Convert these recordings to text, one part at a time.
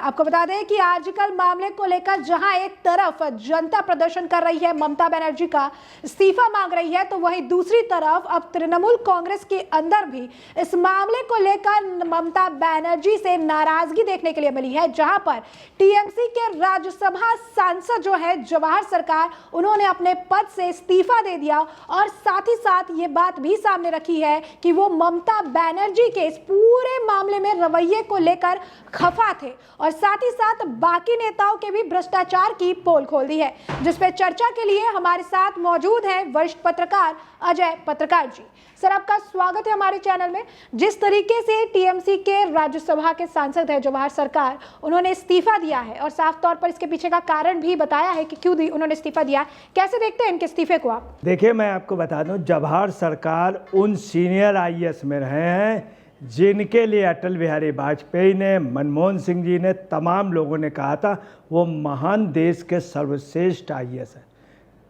आपको बता दें कि आजकल मामले को लेकर जहां एक तरफ जनता प्रदर्शन कर रही है, ममता बनर्जी का इस्तीफा मांग रही है, तो वहीं दूसरी तरफ अब तृणमूल कांग्रेस के अंदर भी इस मामले को लेकर ममता बनर्जी से नाराजगी देखने के लिए मिली है। जहां पर टीएमसी के राज्यसभा सांसद जो है जवाहर सरकार, उन्होंने अपने पद से इस्तीफा दे दिया और साथ ही साथ ये बात भी सामने रखी है कि वो ममता बनर्जी के इस पूरे मामले में रवैये को लेकर खफा थे और साथ ही साथ बाकी नेताओं के भी भ्रष्टाचार की पोल खोल दी है, जिस पे चर्चा के लिए हमारे साथ मौजूद हैं वरिष्ठ पत्रकार अजय पत्रकार जी। सर, आपका स्वागत है हमारे चैनल में। जिस तरीके से टीएमसी के राज्यसभा के सांसद है जवाहर सरकार, उन्होंने इस्तीफा दिया है और साफ तौर पर इसके पीछे का कारण भी बताया है कि क्यों उन्होंने इस्तीफा दिया। कैसे देखते हैं इनके इस्तीफे को आप? देखिए, मैं आपको बता दूं, जवाहर सरकार उन सीनियर आईएएस में रहे हैं जिनके लिए अटल बिहारी वाजपेयी ने, मनमोहन सिंह जी ने, तमाम लोगों ने कहा था वो महान देश के सर्वश्रेष्ठ आईएएस हैं।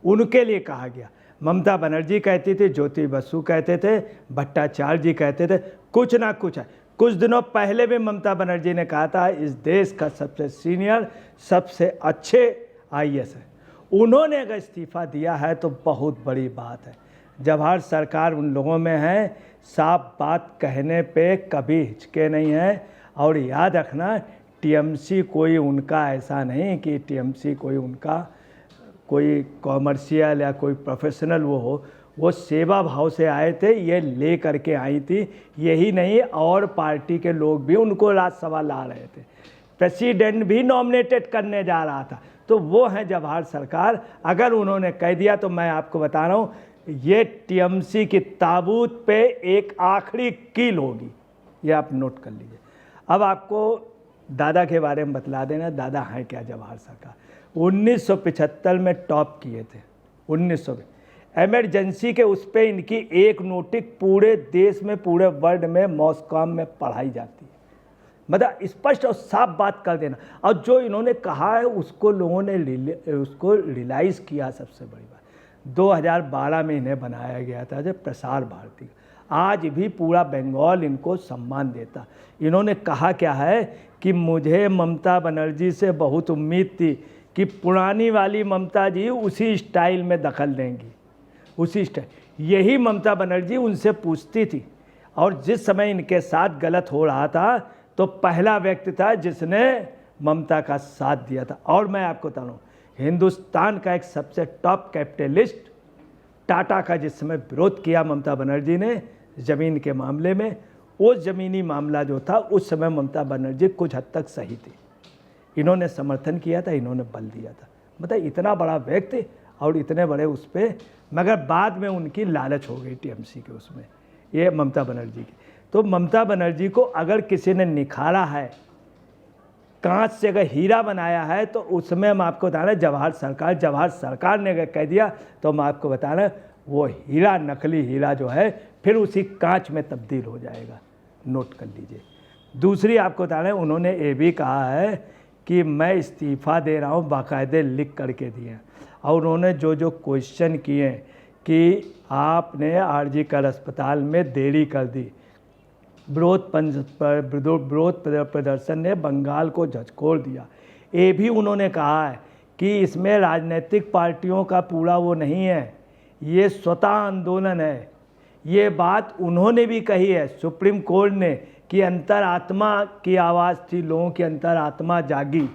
उनके लिए कहा गया। ममता बनर्जी कहती थी, ज्योति बसु कहते थे, भट्टाचार्य जी कहते थे, कुछ ना कुछ है। कुछ दिनों पहले भी ममता बनर्जी ने कहा था इस देश का सबसे सीनियर, सबसे अच्छे आईएएस है। उन्होंने अगर इस्तीफा दिया है तो बहुत बड़ी बात है। जवाहर सरकार उन लोगों में है, साफ बात कहने पे कभी हिचके नहीं है। और याद रखना, टीएमसी कोई उनका ऐसा नहीं कि टीएमसी कोई उनका कोई कॉमर्शियल या कोई प्रोफेशनल वो सेवा भाव से आए थे, ये ले करके आई थी। यही नहीं, और पार्टी के लोग भी उनको राज्यसभा ला रहे थे, प्रेसिडेंट भी नॉमिनेटेड करने जा रहा था। तो वो हैं जवाहर सरकार। अगर उन्होंने कह दिया तो मैं आपको बता रहा हूँ, ये टीएमसी की ताबूत पे एक आखिरी कील होगी, ये आप नोट कर लीजिए। अब आपको दादा के बारे में बतला देना, दादा हैं क्या जवाहर सरकार। 1975 में टॉप किए थे, 1900 में एमरजेंसी के उस पर इनकी एक नोटिस पूरे देश में, पूरे वर्ल्ड में, मॉस्कॉम में पढ़ाई जाती है। मतलब स्पष्ट और साफ बात कर देना। और जो इन्होंने कहा है उसको लोगों ने उसको रियलाइज़ किया। सबसे बड़ी बात, 2012 में इन्हें बनाया गया था जब प्रसार भारती। आज भी पूरा बंगाल इनको सम्मान देता। इन्होंने कहा क्या है कि मुझे ममता बनर्जी से बहुत उम्मीद थी कि पुरानी वाली ममता जी उसी स्टाइल में दखल देंगी, उसी स्टाइल। यही ममता बनर्जी उनसे पूछती थी। और जिस समय इनके साथ गलत हो रहा था तो पहला व्यक्ति था जिसने ममता का साथ दिया था। और मैं आपको बता रहा हूँ, हिंदुस्तान का एक सबसे टॉप कैपिटलिस्ट टाटा का जिस समय विरोध किया ममता बनर्जी ने ज़मीन के मामले में, वो ज़मीनी मामला जो था उस समय ममता बनर्जी कुछ हद तक सही थी। इन्होंने समर्थन किया था, इन्होंने बल दिया था। मतलब इतना बड़ा व्यक्ति और इतने बड़े उस पर, मगर बाद में उनकी लालच हो गई टीएमसी के उसमें, ये ममता बनर्जी की। तो ममता बनर्जी को अगर किसी ने निखारा है, कांच से अगर हीरा बनाया है, तो उसमें हम आपको बताना जवाहर सरकार ने अगर कह दिया तो हम आपको बताना वो हीरा, नकली हीरा जो है फिर उसी कांच में तब्दील हो जाएगा। नोट कर लीजिए। दूसरी आपको बताना, उन्होंने ये भी कहा है कि मैं इस्तीफ़ा दे रहा हूँ, बाकायदे लिख करके दिए। और उन्होंने जो क्वेश्चन किए कि आपने आरजीकर अस्पताल में देरी कर दी, विरोध प्रदर्शन ने बंगाल को झकझोर दिया। ये भी उन्होंने कहा है कि इसमें राजनीतिक पार्टियों का पूरा वो नहीं है, ये स्वतः आंदोलन है। ये बात उन्होंने भी कही है सुप्रीम कोर्ट ने कि अंतरात्मा की आवाज़ थी, लोगों की अंतरात्मा जागी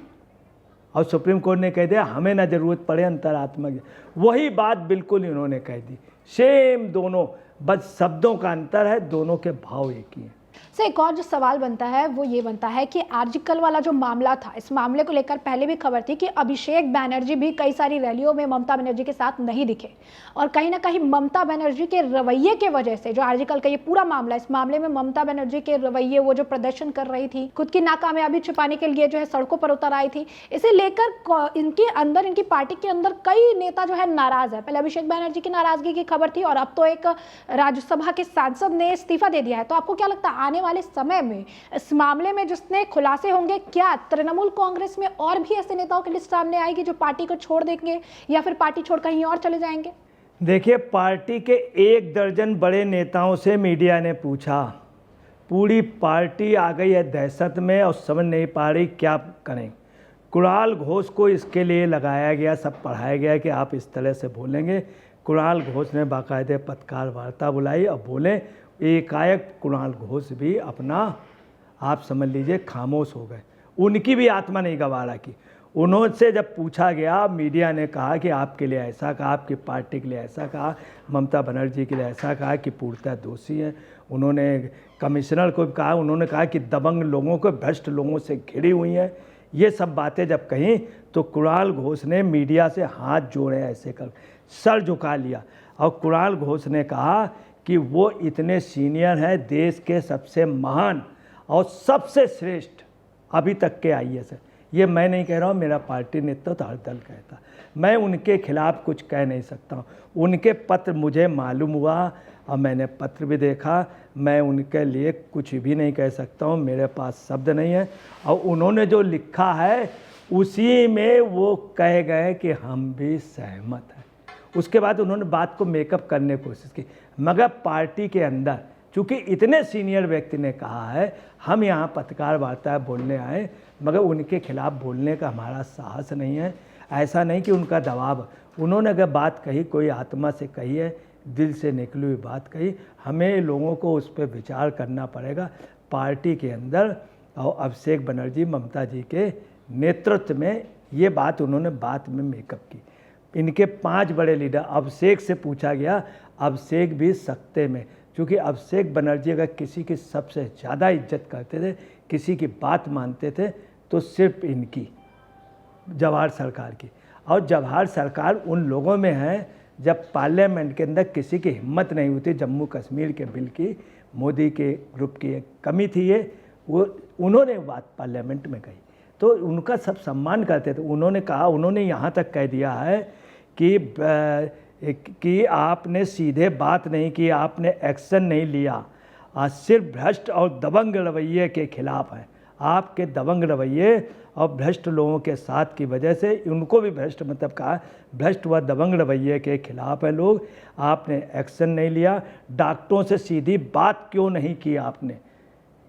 और सुप्रीम कोर्ट ने कह दिया हमें ना ज़रूरत पड़े अंतरात्मा की। वही बात बिल्कुल इन्होंने कह दी, सेम दोनों, बस शब्दों का अंतर है, दोनों के भाव एक ही हैं। सर, एक और जो सवाल बनता है वो ये बनता है कि आरजीकर वाला जो मामला था, इस मामले को लेकर पहले भी खबर थी कि अभिषेक बनर्जी भी कई सारी रैलियों में ममता बनर्जी के साथ नहीं दिखे और कहीं ना कहीं ममता बनर्जी के रवैये के वजह से जो आरजीकर का ये पूरा मामला, इस मामले में ममता बनर्जी के रवैये, वो जो प्रदर्शन कर रही थी, खुद की नाकामयाबी छिपाने के लिए जो है सड़कों पर उतर आई थी, इसे लेकर इनके अंदर, इनकी पार्टी के अंदर कई नेता जो है नाराज है। पहले अभिषेक बनर्जी की नाराजगी की खबर थी और अब तो एक राज्यसभा के सांसद ने इस्तीफा दे दिया है। तो आपको क्या लगता है आने वाले समय में इस मामले में जिसने खुलासे होंगे, क्या तृणमूल कांग्रेस में और भी ऐसे नेताओं की लिस्ट सामने आएगी जो पार्टी को छोड़ देंगे या फिर पार्टी छोड़ कहीं और चले जाएंगे? देखिए, पार्टी के 1 दर्जन बड़े नेताओं से मीडिया ने पूछा पूरी पार्टी आ गई है दहशत में और समझ नहीं पा रही क्या करें। कुणाल घोष को इसके लिए लगाया गया, सब पढ़ाया गया कि आप इस तरह से बोलेंगे। कुणाल घोष ने बाकायदे पत्रकार वार्ता बुलाई और बोले, एकाएक कुणाल घोष भी अपना आप समझ लीजिए खामोश हो गए। उनकी भी आत्मा नहीं गवारा की। उन्होंने जब पूछा गया, मीडिया ने कहा कि आपके लिए ऐसा कहा, आपकी पार्टी के लिए ऐसा कहा, ममता बनर्जी के लिए ऐसा कहा कि पूर्णतः दोषी हैं। उन्होंने कमिश्नर को कहा, उन्होंने कहा कि दबंग लोगों को, भ्रष्ट लोगों से घिरी हुई हैं। ये सब बातें जब कहीं तो कुणाल घोष ने मीडिया से हाथ जोड़े, ऐसे कर सर झुका लिया और कुणाल घोष ने कहा कि वो इतने सीनियर हैं, देश के सबसे महान और सबसे श्रेष्ठ अभी तक के आईएएस है। ये मैं नहीं कह रहा हूँ, मेरा पार्टी नेतृत्व तो हर दल कहता। मैं उनके खिलाफ कुछ कह नहीं सकता हूँ। उनके पत्र मुझे मालूम हुआ और मैंने पत्र भी देखा। मैं उनके लिए कुछ भी नहीं कह सकता हूँ, मेरे पास शब्द नहीं है। और उन्होंने जो लिखा है उसी में वो कह गए कि हम भी सहमत हैं। उसके बाद उन्होंने बात को मेकअप करने की कोशिश की, मगर पार्टी के अंदर चूँकि इतने सीनियर व्यक्ति ने कहा है, हम यहाँ पत्रकार वार्ता बोलने आए, मगर उनके खिलाफ बोलने का हमारा साहस नहीं है। ऐसा नहीं कि उनका दबाव, उन्होंने अगर बात कही, कोई आत्मा से कही है, दिल से निकली हुई बात कही, हमें लोगों को उस पर विचार करना पड़ेगा। पार्टी के अंदर और अभिषेक बनर्जी ममता जी के नेतृत्व में ये बात उन्होंने बात में मेकअप की। इनके 5 बड़े लीडर, अभिषेक से पूछा गया, अभिषेक भी सख्ते में, क्योंकि अभिषेक बनर्जी अगर किसी की सबसे ज़्यादा इज्जत करते थे, किसी की बात मानते थे, तो सिर्फ इनकी, जवाहर सरकार की। और जवाहर सरकार उन लोगों में है, जब पार्लियामेंट के अंदर किसी की हिम्मत नहीं हुई थी, जम्मू कश्मीर के बिल की, मोदी के ग्रुप की एक कमी थी ये, वो उन्होंने बात पार्लियामेंट में कही, तो उनका सब सम्मान करते थे। उन्होंने कहा, उन्होंने यहाँ तक कह दिया है कि आपने सीधे बात नहीं की, आपने एक्शन नहीं लिया, सिर्फ भ्रष्ट और दबंग रवैये के खिलाफ है। आपके दबंग रवैये और भ्रष्ट लोगों के साथ की वजह से, उनको भी भ्रष्ट मतलब कहा, भ्रष्ट व दबंग रवैये के खिलाफ है लोग। आपने एक्शन नहीं लिया, डॉक्टरों से सीधी बात क्यों नहीं की आपने,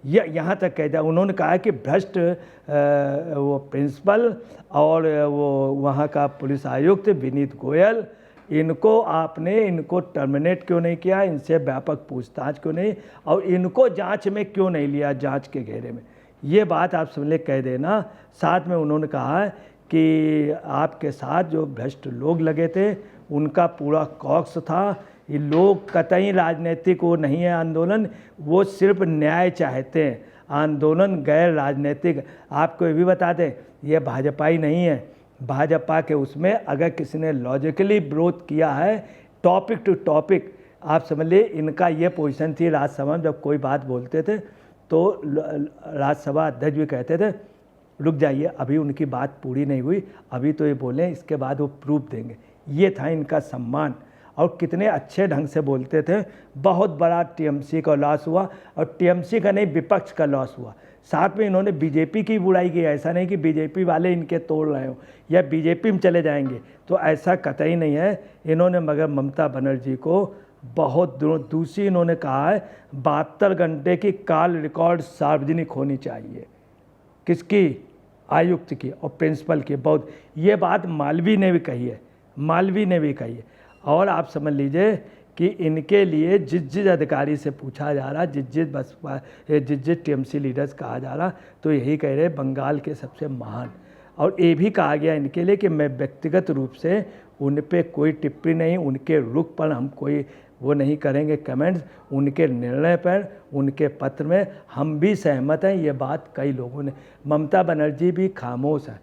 यह यहाँ तक कह दिया। उन्होंने कहा कि भ्रष्ट वो प्रिंसिपल और वो वहाँ का पुलिस आयुक्त विनीत गोयल, इनको टर्मिनेट क्यों नहीं किया, इनसे व्यापक पूछताछ क्यों नहीं, और इनको जांच में क्यों नहीं लिया, जांच के घेरे में। ये बात आप समझ कह देना। साथ में उन्होंने कहा कि आपके साथ जो भ्रष्ट लोग लगे थे, उनका पूरा कॉक्स था। ये लोग कतई राजनीतिक वो नहीं है आंदोलन, वो सिर्फ न्याय चाहते हैं। आंदोलन गैर राजनीतिक। आपको ये भी बता दें, ये भाजपाई नहीं है। भाजपा के उसमें अगर किसी ने लॉजिकली विरोध किया है, टॉपिक टू टॉपिक, आप समझ लीजिए इनका ये पोजीशन थी राज्यसभा में, जब कोई बात बोलते थे तो राज्यसभा अध्यक्ष भी कहते थे रुक जाइए, अभी उनकी बात पूरी नहीं हुई, अभी तो ये बोलें, इसके बाद वो प्रूफ देंगे। ये था इनका सम्मान। और कितने अच्छे ढंग से बोलते थे। बहुत बड़ा टीएमसी का लॉस हुआ, और टीएमसी का नहीं, विपक्ष का लॉस हुआ। साथ में इन्होंने बीजेपी की बुराई की। ऐसा नहीं कि बीजेपी वाले इनके तोड़ रहे हो या बीजेपी में चले जाएंगे, तो ऐसा कतई नहीं है। इन्होंने मगर ममता बनर्जी को बहुत दूसरी इन्होंने कहा है 72 घंटे की कॉल रिकॉर्ड सार्वजनिक होनी चाहिए। किसकी? आयुक्त की और प्रिंसिपल की। बहुत ये बात मालवी ने भी कही है, मालवी ने भी कही है। और आप समझ लीजिए कि इनके लिए जिस अधिकारी से पूछा जा रहा, जिस टीएमसी लीडर्स कहा जा रहा, तो यही कह रहे बंगाल के सबसे महान। और ये भी कहा गया इनके लिए कि मैं व्यक्तिगत रूप से उन पे कोई टिप्पणी नहीं, उनके रुख पर हम कोई वो नहीं करेंगे कमेंट्स, उनके निर्णय पर, उनके पत्र में हम भी सहमत हैं। ये बात कई लोगों ने, ममता बनर्जी भी खामोश है,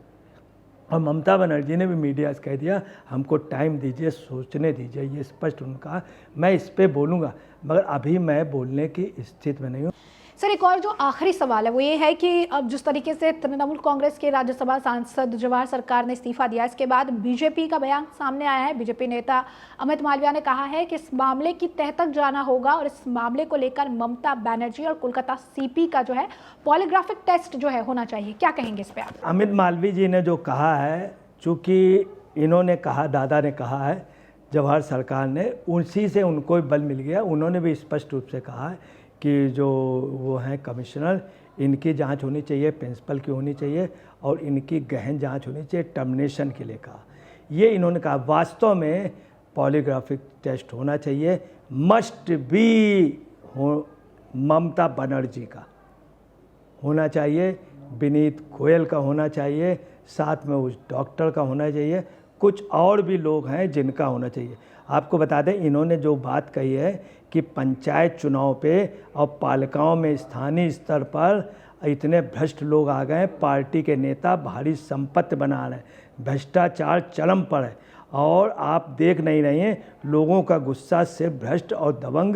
और ममता बनर्जी ने भी मीडिया से कह दिया हमको टाइम दीजिए, सोचने दीजिए। ये स्पष्ट उनका, मैं इस पे बोलूँगा, मगर अभी मैं बोलने की स्थिति में नहीं हूँ। सर, एक और जो आखिरी सवाल है वो ये है कि अब जिस तरीके से तृणमूल कांग्रेस के राज्यसभा सांसद जवाहर सरकार ने इस्तीफा दिया, इसके बाद बीजेपी का बयान सामने आया है। बीजेपी नेता अमित मालविया ने कहा है कि इस मामले की तह तक जाना होगा, और इस मामले को लेकर ममता बनर्जी और कोलकाता सीपी का जो है पॉलीग्राफिक टेस्ट जो है होना चाहिए। क्या कहेंगे इस पर आप? अमित मालवीय जी ने जो कहा है, चूँकि इन्होंने कहा, दादा ने कहा है, जवाहर सरकार ने, उसी से उनको बल मिल गया। उन्होंने भी स्पष्ट रूप से कहा है कि जो वो हैं कमिश्नर, इनकी जांच होनी चाहिए, प्रिंसिपल की होनी चाहिए और इनकी गहन जांच होनी चाहिए, टर्मिनेशन के लिए कहा। ये इन्होंने कहा। वास्तव में पॉलीग्राफिक टेस्ट होना चाहिए, मस्ट बी हो, ममता बनर्जी का होना चाहिए, विनीत गोयल का होना चाहिए, साथ में उस डॉक्टर का होना चाहिए, कुछ और भी लोग हैं जिनका होना चाहिए। आपको बता दें, इन्होंने जो बात कही है कि पंचायत चुनाव पे और पालिकाओं में स्थानीय स्तर पर इतने भ्रष्ट लोग आ गए, पार्टी के नेता भारी संपत्ति बना रहे हैं, भ्रष्टाचार चरम पर है और आप देख नहीं रहे हैं, लोगों का गुस्सा सिर्फ भ्रष्ट और दबंग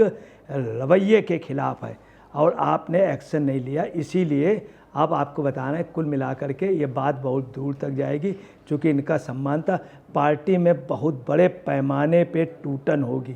रवैये के खिलाफ है और आपने एक्शन नहीं लिया। इसीलिए अब आपको बता रहे हैं, कुल मिलाकर के ये बात बहुत दूर तक जाएगी, क्योंकि इनका सम्मान था। पार्टी में बहुत बड़े पैमाने पे टूटन होगी,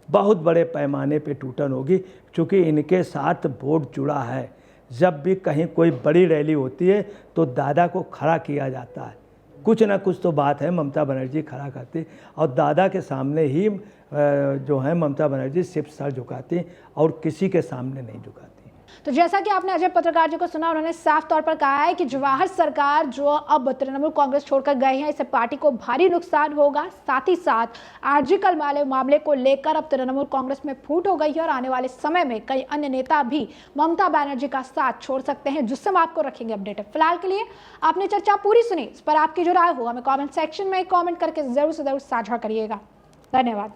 बहुत बड़े पैमाने पे टूटन होगी, क्योंकि इनके साथ बोर्ड जुड़ा है। जब भी कहीं कोई बड़ी रैली होती है तो दादा को खड़ा किया जाता है, कुछ ना कुछ तो बात है, ममता बनर्जी खड़ा करती और दादा के सामने ही जो है ममता बनर्जी सिर्फ सर झुकाती और किसी के सामने नहीं झुकाती। तो जैसा कि आपने अजय पत्रकार जी को सुना, उन्होंने साफ तौर पर कहा है कि जवाहर सरकार जो अब तृणमूल कांग्रेस छोड़कर गए हैं, इससे पार्टी को भारी नुकसान होगा। साथ ही साथ आरजीकर मामले को लेकर अब तृणमूल कांग्रेस में फूट हो गई है और आने वाले समय में कई अन्य नेता भी ममता बनर्जी का साथ छोड़ सकते हैं, जिससे हम आपको रखेंगे अपडेटेड। फिलहाल के लिए आपने चर्चा पूरी सुनी, इस पर आपकी जो राय हो हमें कॉमेंट सेक्शन में कॉमेंट करके जरूर से जरूर साझा करिएगा। धन्यवाद।